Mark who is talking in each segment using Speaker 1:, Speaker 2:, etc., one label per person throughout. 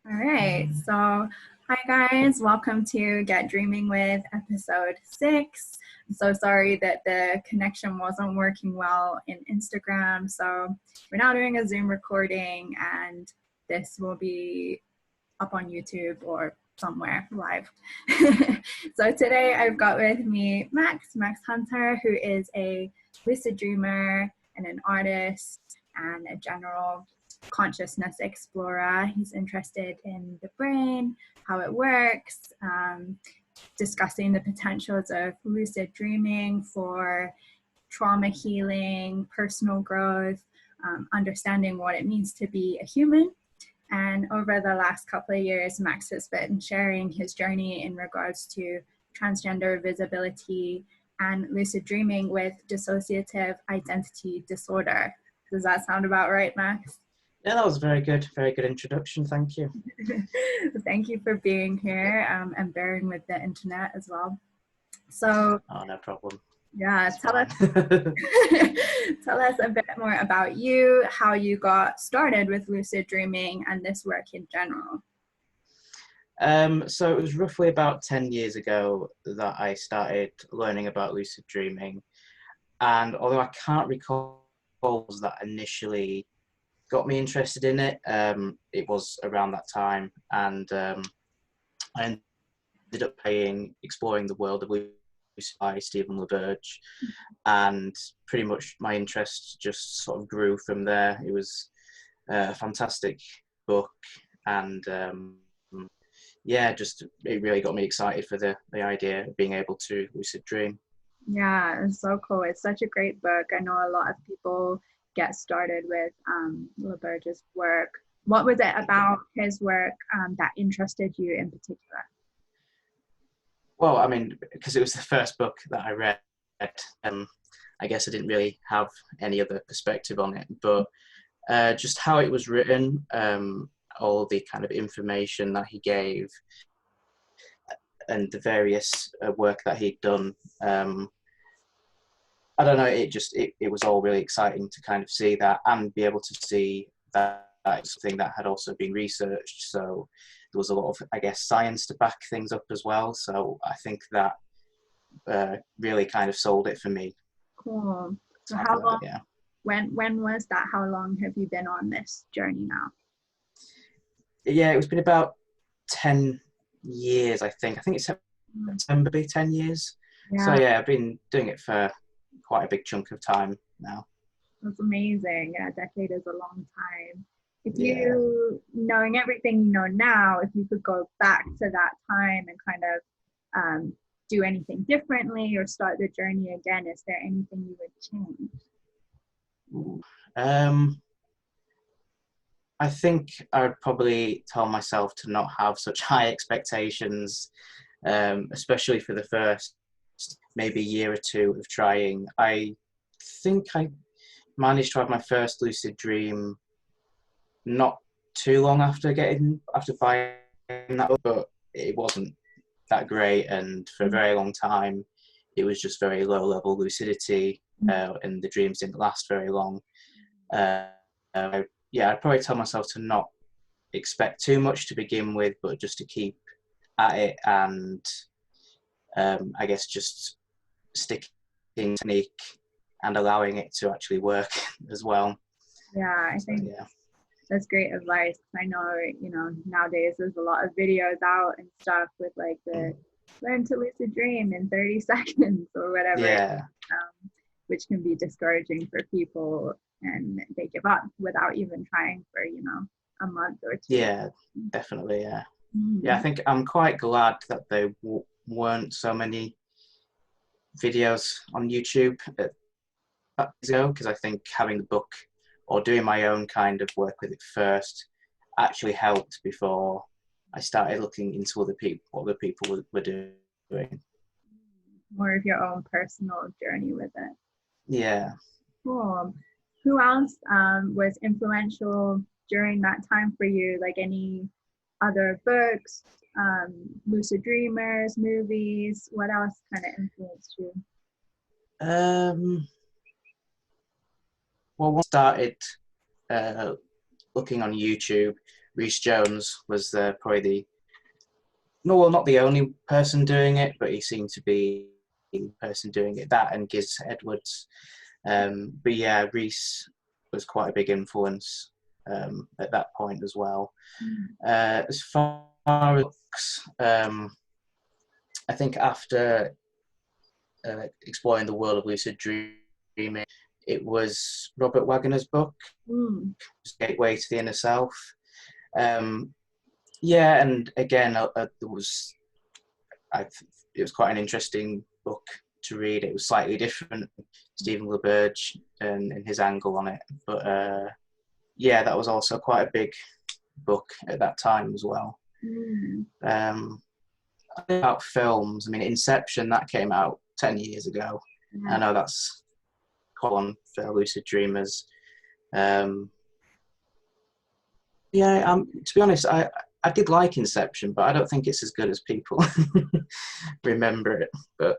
Speaker 1: All right, so hi guys, welcome to Get Dreaming with episode 6. I'm so sorry that the connection wasn't working well in Instagram, so we're now doing a Zoom recording and this will be up on YouTube or somewhere live. So today I've got with me Max Hunter, who is a lucid dreamer and an artist and a general consciousness explorer. He's interested in the brain, how it works, discussing the potentials of lucid dreaming for trauma healing, personal growth, understanding what it means to be a human. And over the last couple of years, Max has been sharing his journey in regards to transgender visibility and lucid dreaming with dissociative identity disorder. Does that sound about right, Max?
Speaker 2: Yeah, that was very good introduction. Thank you.
Speaker 1: Thank you for being here and bearing with the internet as well. So,
Speaker 2: no problem.
Speaker 1: Yeah, tell us a bit more about you, how you got started with lucid dreaming and this work in general.
Speaker 2: So it was roughly about 10 years ago that I started learning about lucid dreaming. And although I can't recall that initially got me interested in it, it was around that time. And I ended up exploring the world of lucid by Stephen LaBerge, and pretty much my interest just sort of grew from there. It was a fantastic book, and yeah, it really got me excited for the idea of being able to lucid dream.
Speaker 1: Yeah, it's so cool. It's such a great book. I know a lot of people get started with LaBerge's work. What was it about his work that interested you in particular?
Speaker 2: Well, I mean, because it was the first book that I read, I guess I didn't really have any other perspective on it, but just how it was written, all the kind of information that he gave, and the various work that he'd done. I don't know, it was all really exciting to kind of see that and be able to see that it's something that had also been researched. So there was a lot of, I guess, science to back things up as well. So I think that really kind of sold it for me.
Speaker 1: Cool. So how long, yeah. When was that? How long have you been on this journey now?
Speaker 2: Yeah, it's been about 10 years, I think. I think it's September, 10 years. Yeah. So yeah, I've been doing it for quite a big chunk of time now.
Speaker 1: That's amazing. Yeah, a decade is a long time. If you, knowing everything you know now, if you could go back to that time and kind of do anything differently or start the journey again, is there anything you would
Speaker 2: change? I think I would probably tell myself to not have such high expectations, especially for the first maybe year or two of trying. I think I managed to have my first lucid dream not too long after buying that book, but it wasn't that great, and for a very long time it was just very low level lucidity, and the dreams didn't last very long. Yeah, I'd probably tell myself to not expect too much to begin with, but just to keep at it, and I guess just sticking to technique and allowing it to actually work as well.
Speaker 1: Yeah, I think that's great advice. I know, nowadays there's a lot of videos out and stuff with like the learn to lucid dream in 30 seconds or whatever, which can be discouraging for people, and they give up without even trying for, a month or two.
Speaker 2: Yeah, definitely, yeah. Yeah, I think I'm quite glad that there weren't so many videos on YouTube because I think having the book or doing my own kind of work with it first actually helped before I started looking into what other people were doing.
Speaker 1: More of your own personal journey with it.
Speaker 2: Yeah.
Speaker 1: Cool. Who else was influential during that time for you? Like any other books, lucid dreamers, movies? What else kind of influenced you?
Speaker 2: Well, once I started looking on YouTube, Rhys Jones was probably no, well, not the only person doing it, but he seemed to be the person doing it. That and Giz Edwards. But yeah, Rhys was quite a big influence at that point as well. As far as books, I think after exploring the world of lucid dreaming, it was Robert Wagner's book, Gateway to the Inner Self. Yeah, and again, it was quite an interesting book to read. It was slightly different, Stephen LaBerge and his angle on it. But yeah, that was also quite a big book at that time as well. About films, I mean, Inception, that came out 10 years ago. I know that's quite one for lucid dreamers. Yeah, to be honest, I did like Inception, but I don't think it's as good as people remember it. But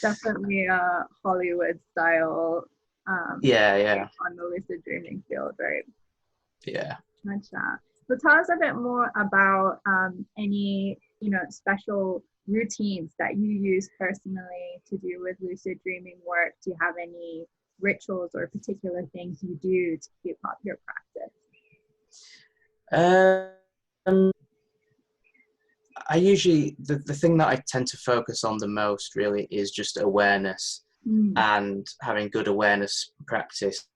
Speaker 1: definitely a Hollywood style.
Speaker 2: Yeah.
Speaker 1: On the lucid dreaming field, right?
Speaker 2: Yeah.
Speaker 1: Gotcha. So tell us a bit more about any special routines that you use personally to do with lucid dreaming work. Do you have any rituals or particular things you do to keep up your practice?
Speaker 2: I usually, the thing that I tend to focus on the most really is just awareness and having good awareness practice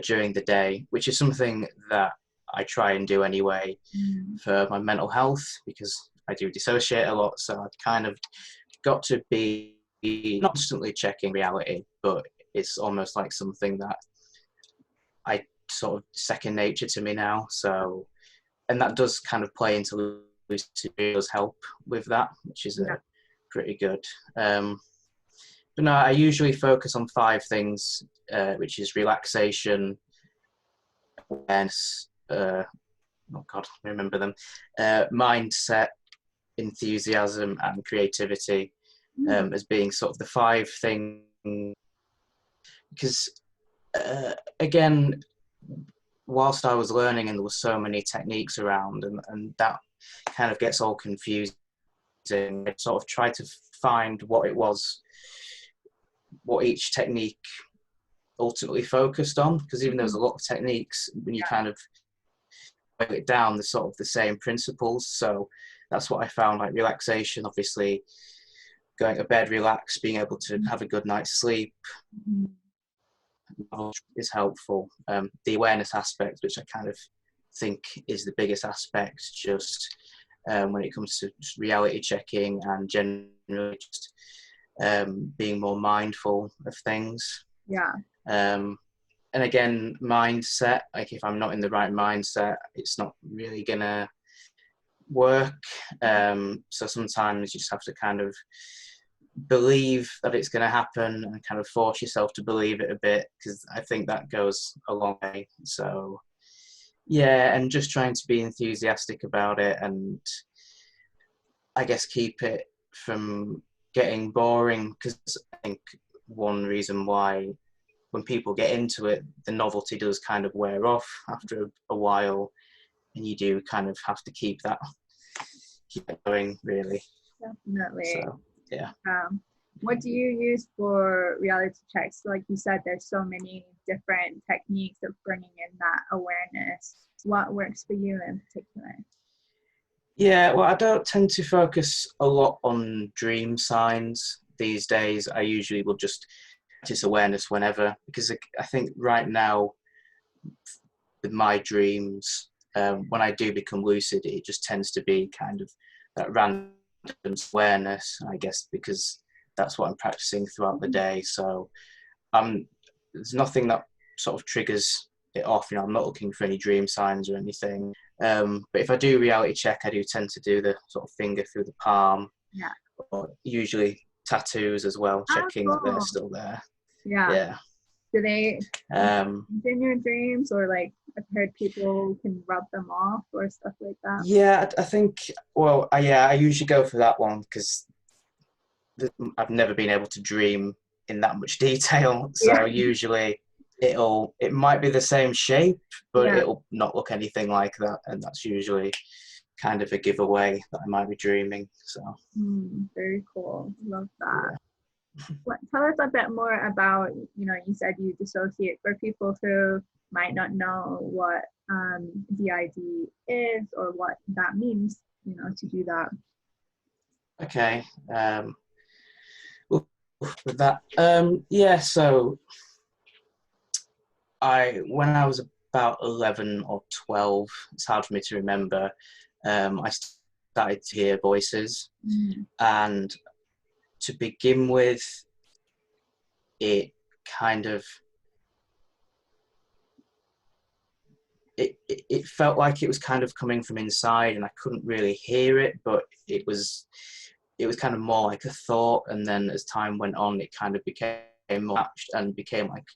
Speaker 2: during the day, which is something that I try and do anyway for my mental health, because I do dissociate a lot. So I've kind of got to be not constantly checking reality, but it's almost like something that I sort of second nature to me now. So, and that does kind of play into lucid dreaming, does help with that, which is pretty good. But no, I usually focus on 5 things, which is relaxation, awareness, oh God, I remember them, mindset, enthusiasm, and creativity, as being sort of the 5 things. Because again, whilst I was learning and there were so many techniques around, and that kind of gets all confusing, I sort of tried to find what each technique ultimately focused on, because even though there's a lot of techniques, when you kind of break it down, there's sort of the same principles. So that's what I found, like relaxation, obviously going to bed, relax, being able to have a good night's sleep is helpful. The awareness aspect, which I kind of think is the biggest aspect, just when it comes to reality checking and generally just being more mindful of things. And again, mindset, like if I'm not in the right mindset, it's not really gonna work. So sometimes you just have to kind of believe that it's going to happen and kind of force yourself to believe it a bit, because I think that goes a long way. So yeah, and just trying to be enthusiastic about it, and I guess keep it from getting boring, because I think one reason why when people get into it, the novelty does kind of wear off after a while, and you do kind of have to keep it going, really.
Speaker 1: Definitely.
Speaker 2: So, yeah.
Speaker 1: What do you use for reality checks? Like you said, there's so many different techniques of bringing in that awareness. What works for you in particular?
Speaker 2: Yeah, well, I don't tend to focus a lot on dream signs these days. I usually will just practice awareness whenever, because I think right now with my dreams, when I do become lucid, it just tends to be kind of that random awareness, I guess, because that's what I'm practicing throughout the day. So there's nothing that sort of triggers it off. I'm not looking for any dream signs or anything. But if I do reality check, I do tend to do the sort of finger through the palm.
Speaker 1: Yeah.
Speaker 2: Or usually tattoos as well, checking that they're still there. Yeah.
Speaker 1: Do they in your dreams, or like I've heard people can rub them off or stuff like that?
Speaker 2: Yeah, I think, well, I usually go for that one because I've never been able to dream in that much detail. So usually it might be the same shape, but
Speaker 1: Yeah.
Speaker 2: it'll not look anything like that, and that's usually kind of a giveaway that I might be dreaming. So
Speaker 1: Very cool. Love that.
Speaker 2: yeah.
Speaker 1: Tell us a bit more about, you said you dissociate, for people who might not know what DID is or what that means, to do that.
Speaker 2: Okay. With that, yeah. So when I was about 11 or 12, it's hard for me to remember. I started to hear voices, and to begin with, it kind of it felt like it was kind of coming from inside, and I couldn't really hear it, but it was kind of more like a thought. And then as time went on, it kind of became more matched and became like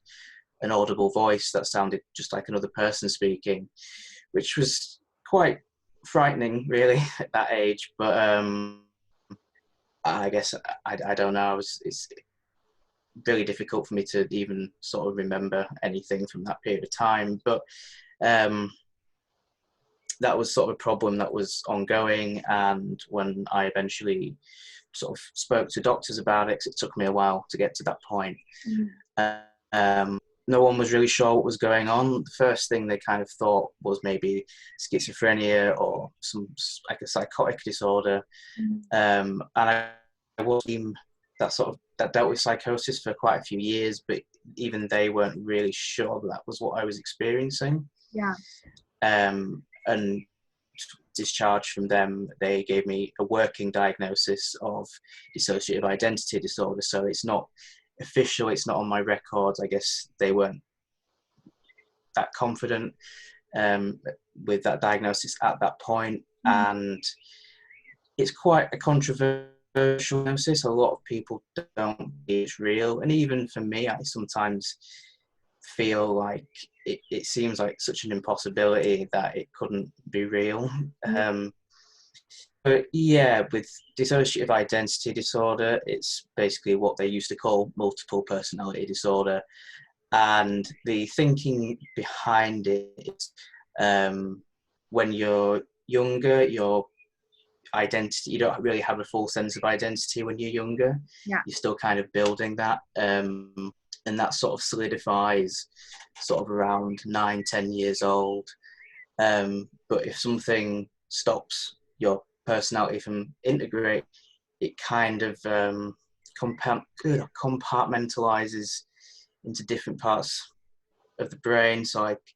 Speaker 2: an audible voice that sounded just like another person speaking, which was quite frightening, really, at that age. But I guess I don't know. It's really difficult for me to even sort of remember anything from that period of time. But that was sort of a problem that was ongoing. And when I eventually sort of spoke to doctors about it, 'cause it took me a while to get to that point, no one was really sure what was going on. The first thing they kind of thought was maybe schizophrenia or some like a psychotic disorder. And I was that dealt with psychosis for quite a few years, but even they weren't really sure that was what I was experiencing.
Speaker 1: Yeah.
Speaker 2: And discharged from them, they gave me a working diagnosis of dissociative identity disorder. So it's not official, it's not on my records. I guess they weren't that confident with that diagnosis at that point. And it's quite a controversial diagnosis. A lot of people don't think it's real, and even for me, I sometimes feel like it seems like such an impossibility that it couldn't be real. But yeah, with dissociative identity disorder, it's basically what they used to call multiple personality disorder. And the thinking behind it is when you're younger, your identity, you don't really have a full sense of identity when you're younger.
Speaker 1: Yeah.
Speaker 2: You're still kind of building that. And that sort of solidifies sort of around 9-10 years old. But if something stops your personality from integrating, it kind of compartmentalizes into different parts of the brain. So like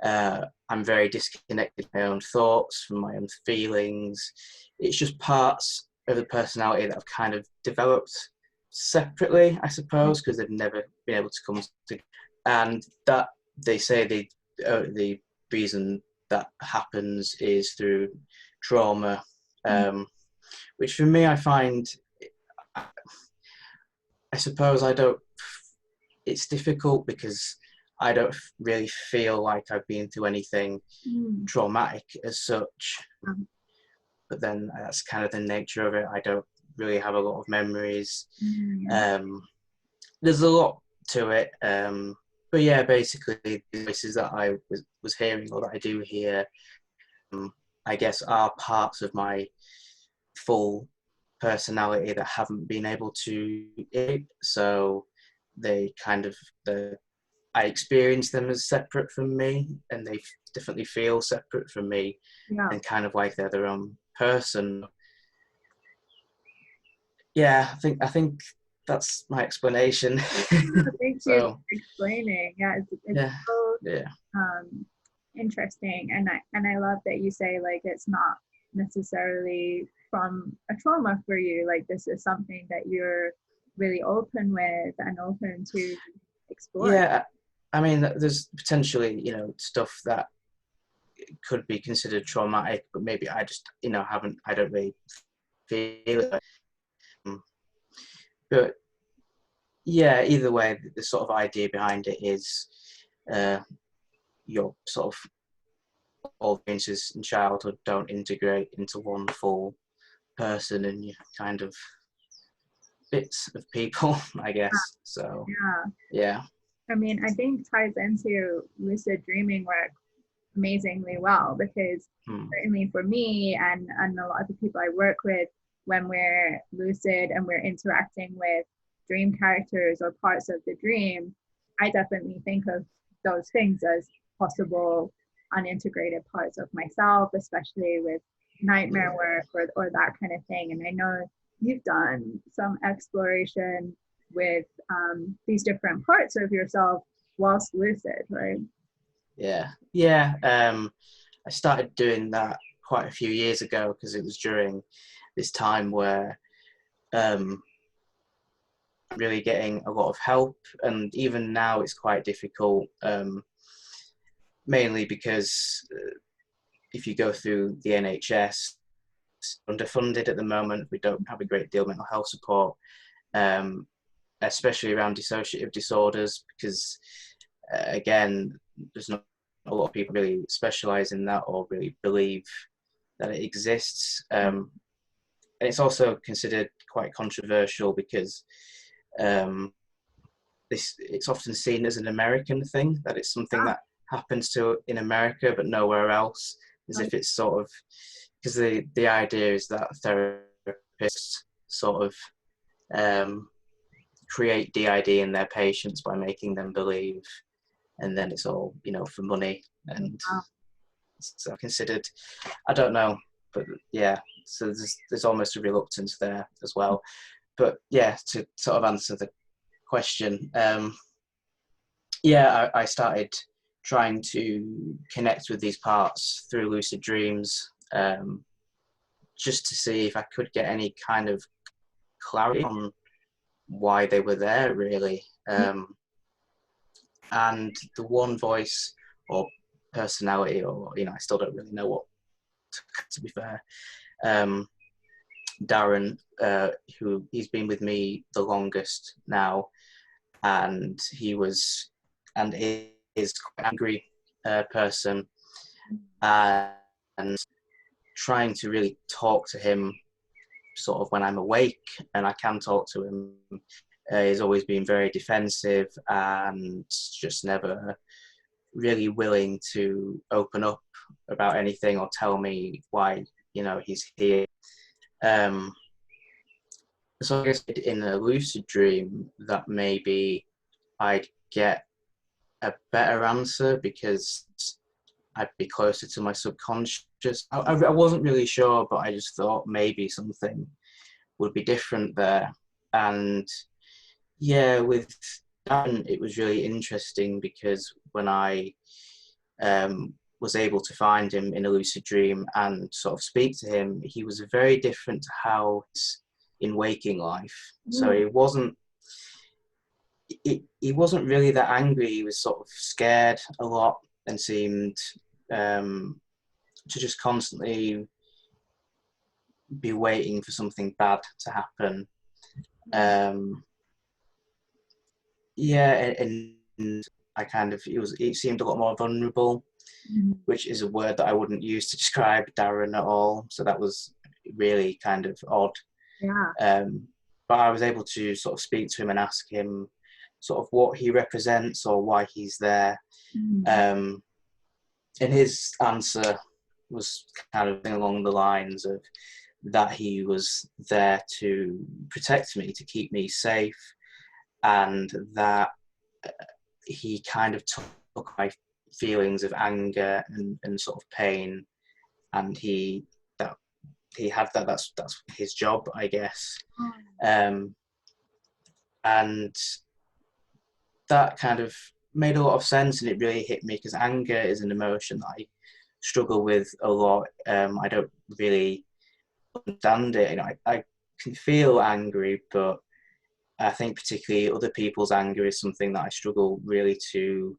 Speaker 2: I'm very disconnected from my own thoughts, from my own feelings. It's just parts of the personality that I've kind of developed separately, I suppose, because they've never been able to come together. And that they say the reason that happens is through trauma, which for me I find, I suppose it's difficult because I don't really feel like I've been through anything traumatic as such. But then that's kind of the nature of it. I don't really have a lot of memories. There's a lot to it. But yeah, basically the voices that I was hearing, or that I do hear, I guess are parts of my full personality that haven't been able to eat. So they kind of, I experience them as separate from me, and they definitely feel separate from me, and kind of like they're their own person. Yeah, I think that's my explanation.
Speaker 1: Thank you for explaining. It's so interesting, and I love that you say like it's not necessarily from a trauma for you. Like this is something that you're really open with and open to explore.
Speaker 2: Yeah, I mean, there's potentially stuff that could be considered traumatic, but maybe I just I don't really feel it. But yeah, either way, the sort of idea behind it is your sort of all experiences in childhood don't integrate into one full person, and you kind of bits of people, I guess. So yeah.
Speaker 1: I mean, I think ties into lucid dreaming work amazingly well, because certainly for me and a lot of the people I work with, when we're lucid and we're interacting with dream characters or parts of the dream, I definitely think of those things as possible unintegrated parts of myself, especially with nightmare work or that kind of thing. And I know you've done some exploration with these different parts of yourself whilst lucid, right?
Speaker 2: Yeah. I started doing that quite a few years ago because it was during this time where I'm really getting a lot of help, and even now it's quite difficult, mainly because if you go through the NHS, it's underfunded at the moment. We don't have a great deal of mental health support, especially around dissociative disorders, because again, there's not a lot of people really specialize in that or really believe that it exists. And it's also considered quite controversial because it's often seen as an American thing, that it's something that happens to in America but nowhere else, as if it's sort of, because the idea is that therapists sort of create DID in their patients by making them believe, and then it's all, for money, and so considered, I don't know, but yeah, so there's almost a reluctance there as well. But yeah, to sort of answer the question, I started trying to connect with these parts through lucid dreams, just to see if I could get any kind of clarity on why they were there, really. And the one voice or personality, or I still don't really know what, to be fair, Darren, he's been with me the longest now, and he was and is quite an angry person, and trying to really talk to him sort of when I'm awake and I can talk to him, he's always been very defensive and just never really willing to open up about anything or tell me why he's here. So I guess in a lucid dream that maybe I'd get a better answer because I'd be closer to my subconscious. I wasn't really sure, but I just thought maybe something would be different there. And yeah, with Darren, it was really interesting because when I was able to find him in a lucid dream and sort of speak to him, he was very different to how it's in waking life. So he wasn't really that angry. He was sort of scared a lot and seemed to just constantly be waiting for something bad to happen. And I kind of, it seemed a lot more vulnerable, which is a word that I wouldn't use to describe Darren at all. So that was really kind of odd. But I was able to sort of speak to him and ask him sort of what he represents or why he's there. And his answer was kind of along the lines of that he was there to protect me, to keep me safe, and that he kind of took my feelings of anger and sort of pain, and that's his job, I guess. And that kind of made a lot of sense, and it really hit me because anger is an emotion that I struggle with a lot. I don't really understand it. I can feel angry, but I think particularly other people's anger is something that I struggle really to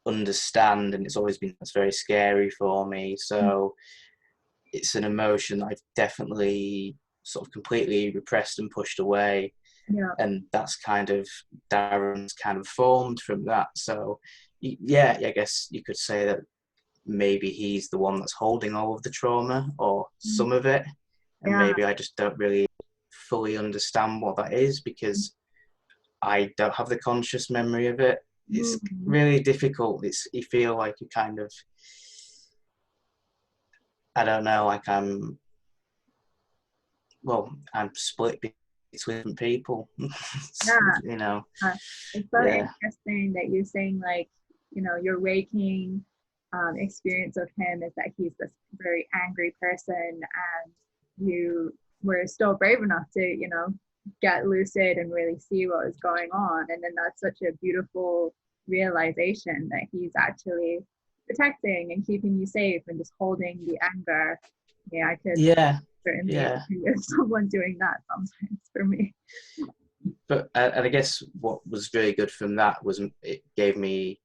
Speaker 2: understand, and it's very scary for me. So it's an emotion that I've definitely sort of completely repressed and pushed away. And that's kind of Darren's kind of formed from that. So yeah, I guess you could say that maybe he's the one that's holding all of the trauma or some of it, and maybe I just don't really fully understand what that is because I don't have the conscious memory of it. it's really difficult. You feel like you kind of, I don't know, like I'm split between people.
Speaker 1: Yeah.
Speaker 2: You know.
Speaker 1: It's so
Speaker 2: Yeah.
Speaker 1: interesting that you're saying, like, you know, your waking experience of him is that he's this very angry person, and you were still brave enough to, you know, get lucid and really see what was going on. And then that's such a beautiful realization that he's actually protecting and keeping you safe and just holding the anger. Yeah, I could certainly agree with someone doing that sometimes for me.
Speaker 2: But and I guess what was really good from that was it gave me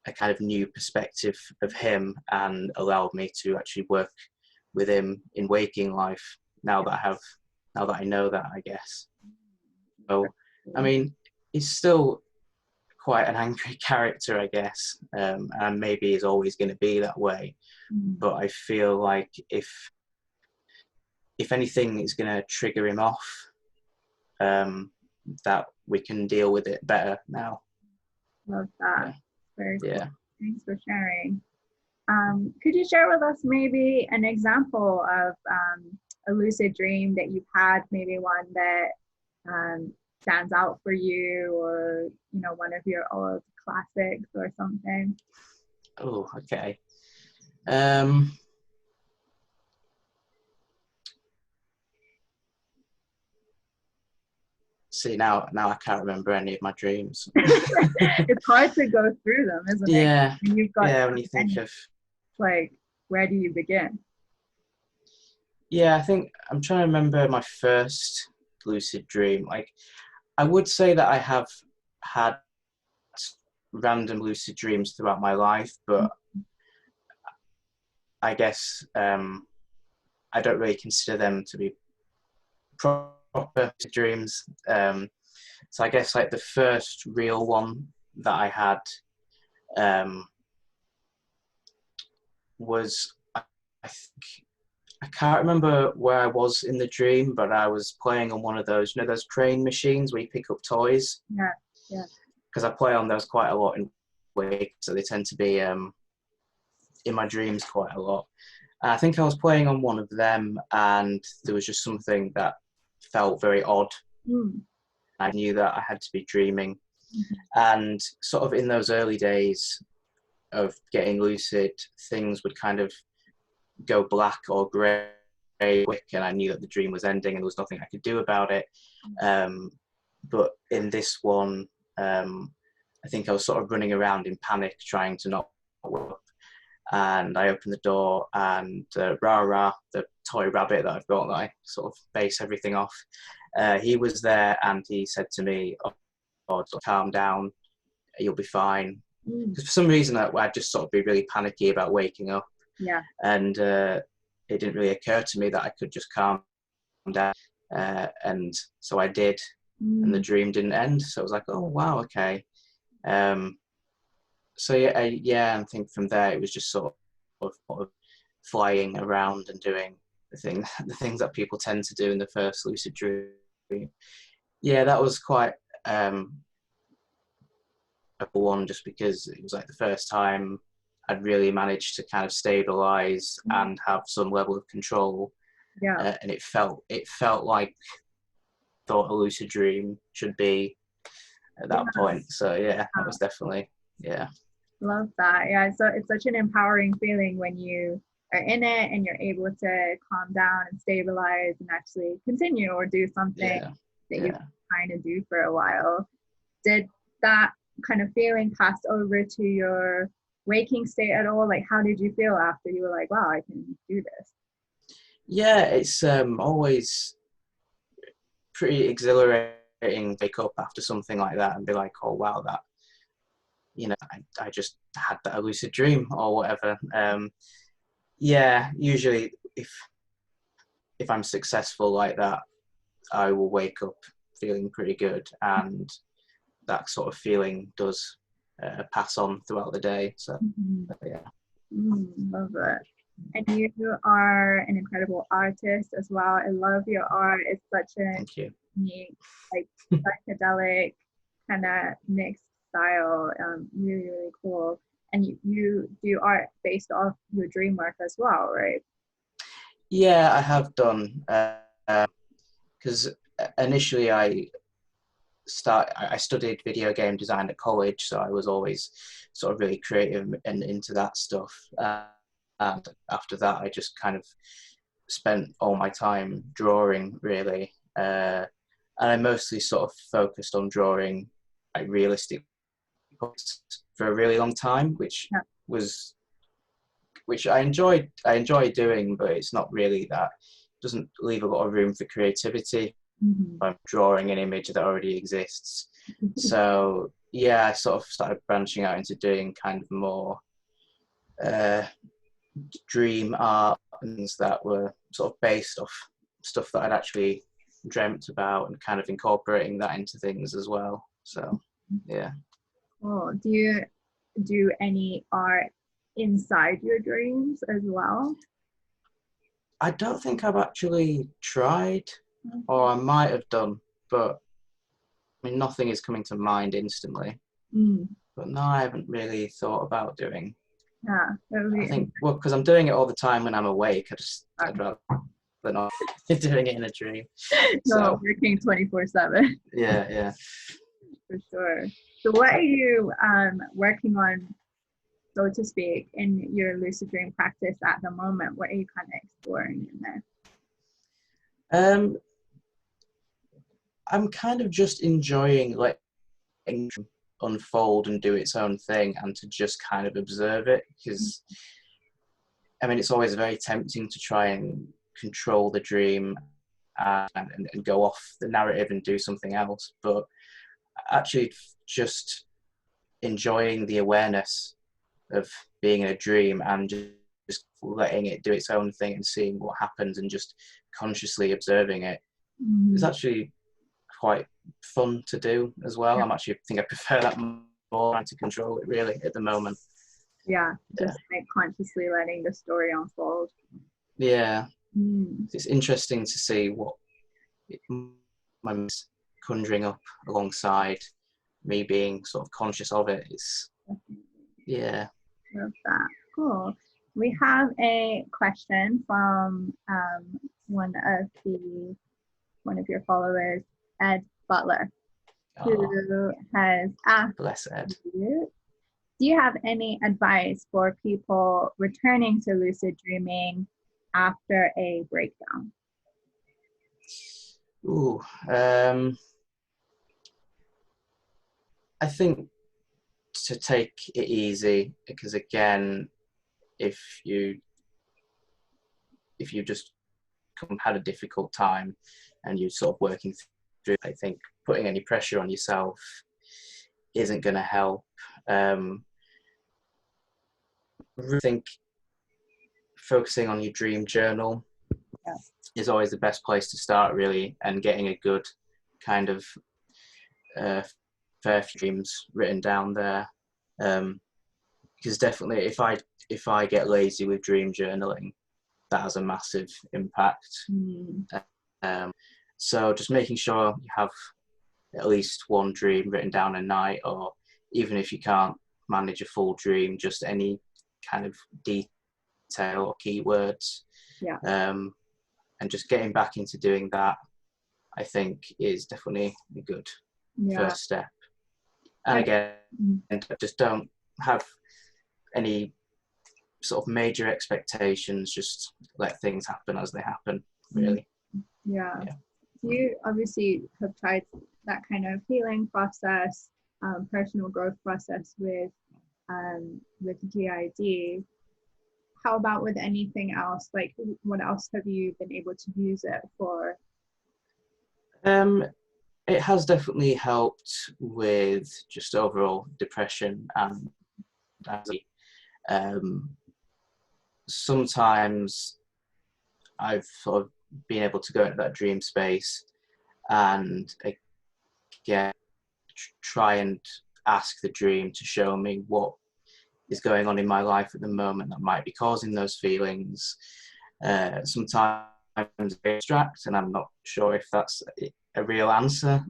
Speaker 2: a kind of new perspective of him and allowed me to actually work with him in waking life. Now that I know that, I guess. So, I mean, he's still quite an angry character, I guess, and maybe is always going to be that way. But I feel like if anything is going to trigger him off, that we can deal with it better now.
Speaker 1: Love that. Very cool. Thanks for sharing. Could you share with us maybe an example of a lucid dream that you've had, maybe one that stands out for you, or, you know, one of your old classics or something?
Speaker 2: Oh, okay. See, now I can't remember any of my dreams.
Speaker 1: It's hard to go through them, isn't it?
Speaker 2: Yeah.
Speaker 1: When you've got
Speaker 2: when you think of,
Speaker 1: like, where do you begin?
Speaker 2: Yeah, I think I'm trying to remember my first lucid dream. Like, I would say that I have had random lucid dreams throughout my life, but I guess I don't really consider them to be proper dreams. So I guess like the first real one that I had was, I think, I can't remember where I was in the dream, but I was playing on one of those, you know, those train machines where you pick up toys.
Speaker 1: Yeah.
Speaker 2: Because I play on those quite a lot in wake, so they tend to be in my dreams quite a lot. And I think I was playing on one of them, and there was just something that felt very odd. I knew that I had to be dreaming. And sort of in those early days of getting lucid, things would kind of go black or grey quick, and I knew that the dream was ending and there was nothing I could do about it. But in this one, I think I was sort of running around in panic trying to not wake up, and I opened the door, and Rara, the toy rabbit that I've got that I sort of base everything off, he was there, and he said to me, "Oh, calm down, you'll be fine." Because for some reason I'd just sort of be really panicky about waking up. And it didn't really occur to me that I could just calm down, and so I did, and the dream didn't end. So I was like, oh wow, okay. So yeah, I think from there it was just sort of flying around and doing the things that people tend to do in the first lucid dream. Yeah, that was quite a one, just because it was like the first time I'd really managed to kind of stabilize and have some level of control. And it felt like thought a lucid dream should be at that point. So yeah, that was definitely,
Speaker 1: Love that. Yeah, so it's such an empowering feeling when you are in it and you're able to calm down and stabilize and actually continue or do something that you've been trying to do for a while. Did that kind of feeling pass over to your waking state at all? Like, how did you feel after you were like, wow, I can do this?
Speaker 2: Yeah, it's always pretty exhilarating to wake up after something like that and be like, oh wow, that, you know, I just had that lucid dream or whatever. Yeah, usually if I'm successful like that, I will wake up feeling pretty good, and that sort of feeling does pass on throughout the day. So yeah.
Speaker 1: Love it. And you are an incredible artist as well. I love your art. It's such a unique, like, psychedelic kind of mixed style. Really, really cool. And you do art based off your dream work as well, right?
Speaker 2: Yeah, I have done. Because initially I studied video game design at college, so I was always sort of really creative and into that stuff. And after that, I just kind of spent all my time drawing, really. And I mostly sort of focused on drawing like realistic books for a really long time, which
Speaker 1: Yeah.
Speaker 2: was which I enjoyed. I enjoy doing, but it's not really that. Doesn't leave a lot of room for creativity. I'm drawing an image that already exists. So yeah, I sort of started branching out into doing kind of more dream art things that were sort of based off stuff that I'd actually dreamt about and kind of incorporating that into things as well. So yeah.
Speaker 1: Cool. Do you do any art inside your dreams as well?
Speaker 2: I don't think I've actually tried, or I might have done, but I mean, nothing is coming to mind instantly. But no, I haven't really thought about doing.
Speaker 1: Yeah,
Speaker 2: I think, well, because I'm doing it all the time when I'm awake. I'd rather not doing it in a dream.
Speaker 1: So working 24/7.
Speaker 2: Yeah.
Speaker 1: For sure. So what are you working on, so to speak, in your lucid dream practice at the moment? What are you kind of exploring in there?
Speaker 2: I'm kind of just enjoying letting it unfold and do its own thing, and to just kind of observe it, because I mean, it's always very tempting to try and control the dream and go off the narrative and do something else, but actually just enjoying the awareness of being in a dream and just letting it do its own thing and seeing what happens and just consciously observing it is actually quite fun to do as well.
Speaker 1: Yeah.
Speaker 2: I'm actually think I prefer that more, trying to control it really at the moment.
Speaker 1: Yeah, just like consciously letting the story unfold.
Speaker 2: Yeah. It's interesting to see what my mind's conjuring up alongside me being sort of conscious of it. Yeah.
Speaker 1: Love that. Cool. We have a question from one of your followers, Ed Butler, who has asked,
Speaker 2: bless Ed.
Speaker 1: Do you have any advice for people returning to lucid dreaming after a breakdown?
Speaker 2: I think to take it easy, because again, if you just had a difficult time and you're sort of working through, I think putting any pressure on yourself isn't going to help. I think focusing on your dream journal is always the best place to start, really, and getting a good kind of fair dreams written down there. Because definitely, if I get lazy with dream journaling, that has a massive impact. So just making sure you have at least one dream written down a night, or even if you can't manage a full dream, just any kind of detail or keywords. And just getting back into doing that, I think, is definitely a good first step. And again, just don't have any sort of major expectations, just let things happen as they happen, really.
Speaker 1: You obviously have tried that kind of healing process, personal growth process with GID. How about with anything else? Like, what else have you been able to use it for?
Speaker 2: It has definitely helped with just overall depression and anxiety. Sometimes I've sort of been able to go into that dream space and again try and ask the dream to show me what is going on in my life at the moment that might be causing those feelings. Sometimes I abstract and I'm not sure if that's a real answer.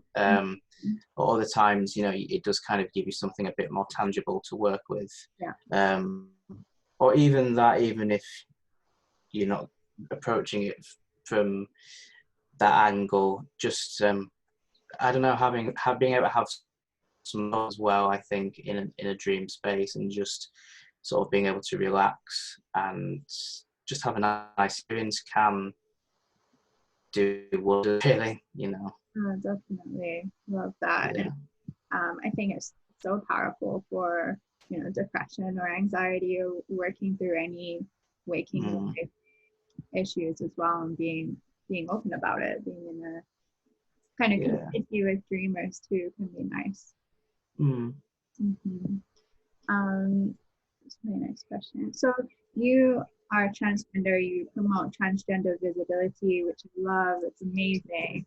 Speaker 2: But other times, you know, it does kind of give you something a bit more tangible to work with.
Speaker 1: Yeah.
Speaker 2: Or even that, even if you're not approaching it from that angle, just I don't know, being able to have some as well, I think, in a dream space, and just sort of being able to relax and just have a nice experience can do wonders, really, you know.
Speaker 1: Oh, definitely love that.
Speaker 2: Yeah.
Speaker 1: And I think it's so powerful for, you know, depression or anxiety or working through any waking life issues as well, and being open about it, being in a kind of community with dreamers too can be nice. That's my next question. So you are transgender, you promote transgender visibility, which I love. It's amazing.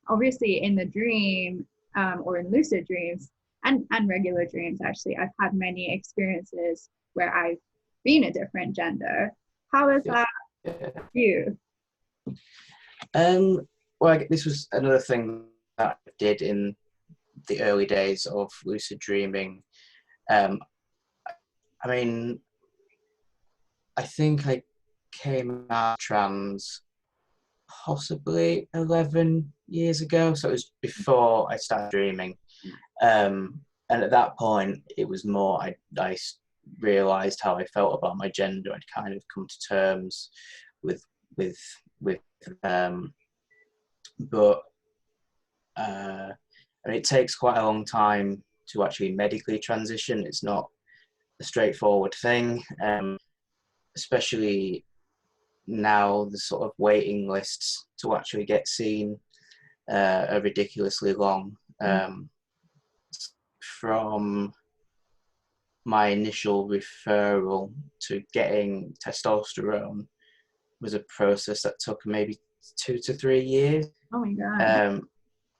Speaker 1: Obviously in the dream, or in lucid dreams and regular dreams, actually, I've had many experiences where I've been a different gender. How is that for you?
Speaker 2: Well, this was another thing that I did in the early days of lucid dreaming. I mean, I think I came out trans possibly 11 years ago, so it was before I started dreaming. And at that point, it was more, I realised how I felt about my gender. I'd kind of come to terms with but I mean, it takes quite a long time to actually medically transition. It's not a straightforward thing, especially now. The sort of waiting lists to actually get seen are ridiculously long. From my initial referral to getting testosterone was a process that took maybe 2 to 3 years.
Speaker 1: Oh my God.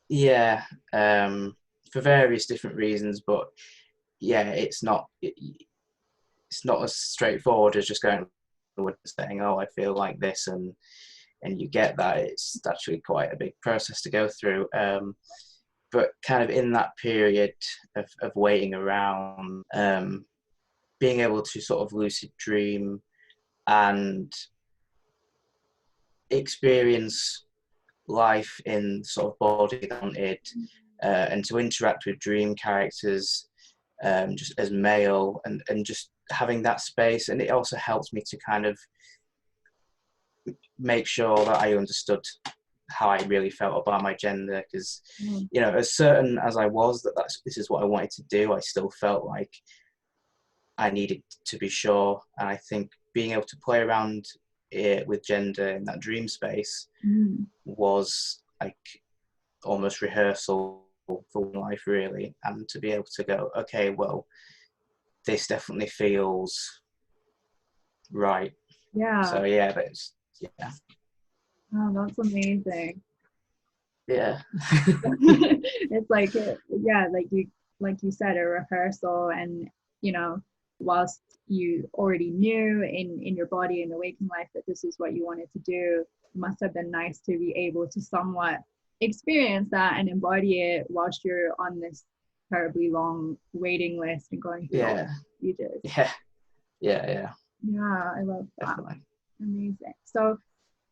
Speaker 2: Yeah, for various different reasons, but yeah, it's not as straightforward as just going and saying, "Oh, I feel like this," and you get that. It's actually quite a big process to go through. But kind of in that period of waiting around, being able to sort of lucid dream and experience life in sort of body that I wanted, and to interact with dream characters, just as male, and just having that space. And it also helps me to kind of make sure that I understood how I really felt about my gender, because you know, as certain as I was that this is what I wanted to do, I still felt like I needed to be sure. And I think being able to play around with gender in that dream space was like almost rehearsal for life, really. And to be able to go, okay, well, this definitely feels right.
Speaker 1: Yeah.
Speaker 2: So yeah, that's
Speaker 1: Oh, that's amazing.
Speaker 2: Yeah.
Speaker 1: It's like, yeah, like you said, a rehearsal. And you know, whilst you already knew in your body in the waking life that this is what you wanted to do, it must have been nice to be able to somewhat experience that and embody it whilst you're on this terribly long waiting list and going through all the stages.
Speaker 2: Yeah,
Speaker 1: I love that.
Speaker 2: Definitely.
Speaker 1: Amazing. So,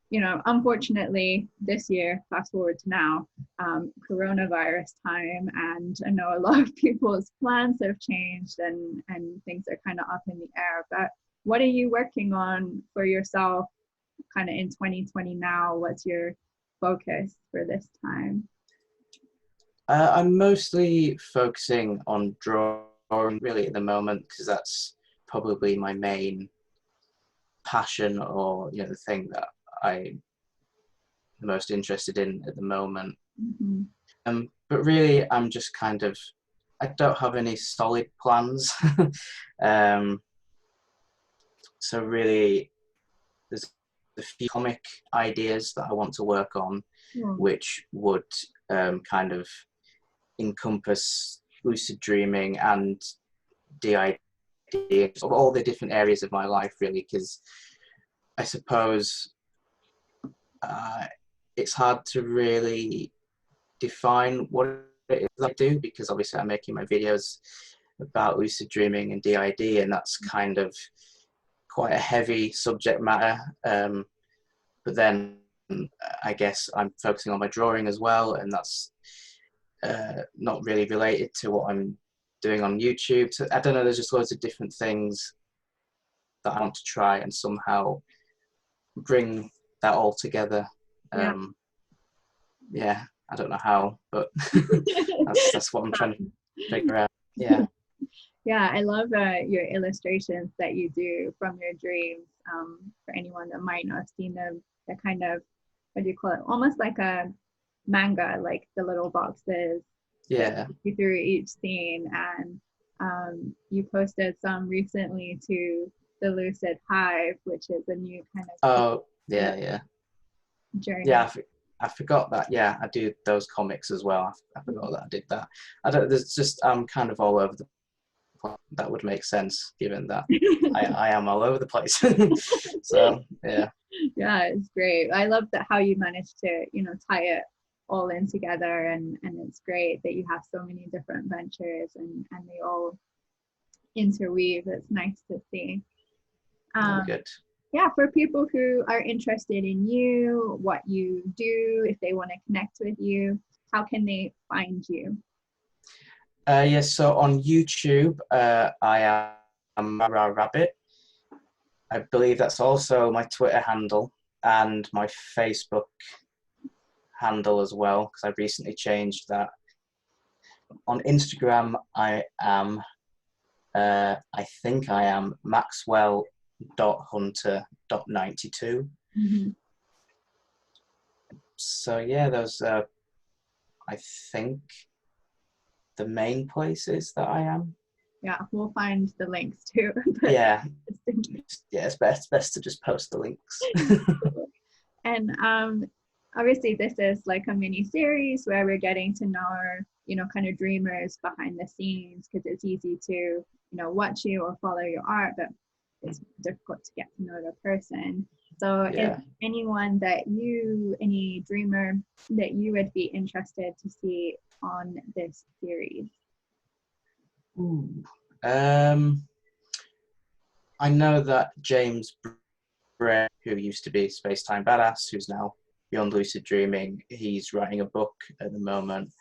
Speaker 1: you know, unfortunately, this year, fast forward to now, coronavirus time, and I know a lot of people's plans have changed and things are kind of up in the air. But what are you working on for yourself kind of in 2020 now? What's your focus for this time?
Speaker 2: I'm mostly focusing on drawing really at the moment, because that's probably my main passion, or you know, the thing that I'm the most interested in at the moment. But really, I'm just kind of, I don't have any solid plans. So really, there's a few comic ideas that I want to work on, which would kind of encompass lucid dreaming and DID of all the different areas of my life, really, because I suppose it's hard to really define what I do, because obviously I'm making my videos about lucid dreaming and DID, and that's kind of quite a heavy subject matter. But then I guess I'm focusing on my drawing as well, and that's not really related to what I'm doing on YouTube. So I don't know, there's just loads of different things that I want to try and somehow bring that all together. Yeah, I don't know how, but that's what I'm trying to figure out. Yeah.
Speaker 1: Yeah, I love your illustrations that you do from your dreams. For anyone that might not have seen them, they're kind of, what do you call it? Almost like a manga, like the little boxes.
Speaker 2: Yeah.
Speaker 1: You through each scene, and you posted some recently to the Lucid Hive, which is a new kind of journey.
Speaker 2: Yeah, I forgot that. Yeah, I do those comics as well. I forgot that I did that. There's just, I'm kind of all over the place. That would make sense given that I am all over the place. So yeah.
Speaker 1: Yeah, it's great. I love that how you managed to, tie it all in together, and it's great that you have so many different ventures and they all interweave. It's nice to see.
Speaker 2: Good.
Speaker 1: Yeah, for people who are interested in you, what you do, if they want to connect with you, how can they find you?
Speaker 2: Yes, so on YouTube, I am Rabbit. I believe that's also my Twitter handle and my Facebook handle as well, because I recently changed that. On Instagram, I think I am Maxwell.Hunter.92.
Speaker 1: Mm-hmm.
Speaker 2: So yeah, those I think the main places that I am.
Speaker 1: Yeah, we'll find the links too.
Speaker 2: Yeah, it's best to just post the links.
Speaker 1: And obviously this is like a mini series where we're getting to know, kind of dreamers behind the scenes, because it's easy to, watch you or follow your art, but it's difficult to get to know the person. So if anyone any dreamer that you would be interested to see on this series?
Speaker 2: I know that James Bray, who used to be Spacetime Badass, who's now Beyond Lucid Dreaming, he's writing a book at the moment,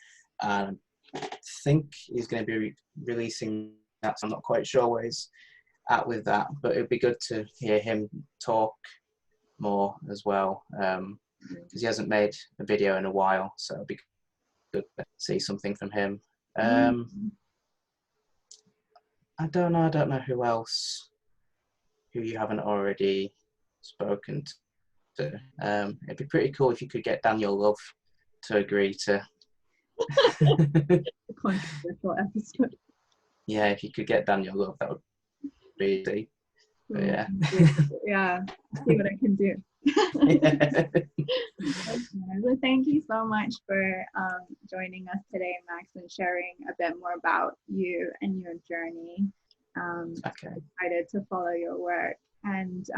Speaker 2: and I think he's going to be releasing that, so I'm not quite sure where he's at with that, but it'd be good to hear him talk more as well, because he hasn't made a video in a while, so it'd be good to see something from him. I don't know who else, who you haven't already spoken to. It'd be pretty cool if you could get Daniel Love to agree to.
Speaker 1: Controversial episode.
Speaker 2: Yeah, if you could get Daniel Love, that would be easy. But yeah.
Speaker 1: Yeah, see what I can do. Well, thank you so much for joining us today, Max, and sharing a bit more about you and your journey. Excited to follow your work. And is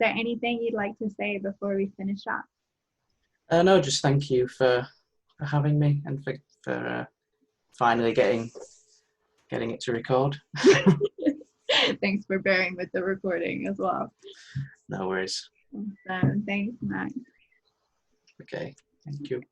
Speaker 1: there anything you'd like to say before we finish up?
Speaker 2: No, just thank you for having me, and for finally getting it to record.
Speaker 1: Thanks for bearing with the recording as well.
Speaker 2: No worries.
Speaker 1: Thanks, Max.
Speaker 2: Okay, thank you.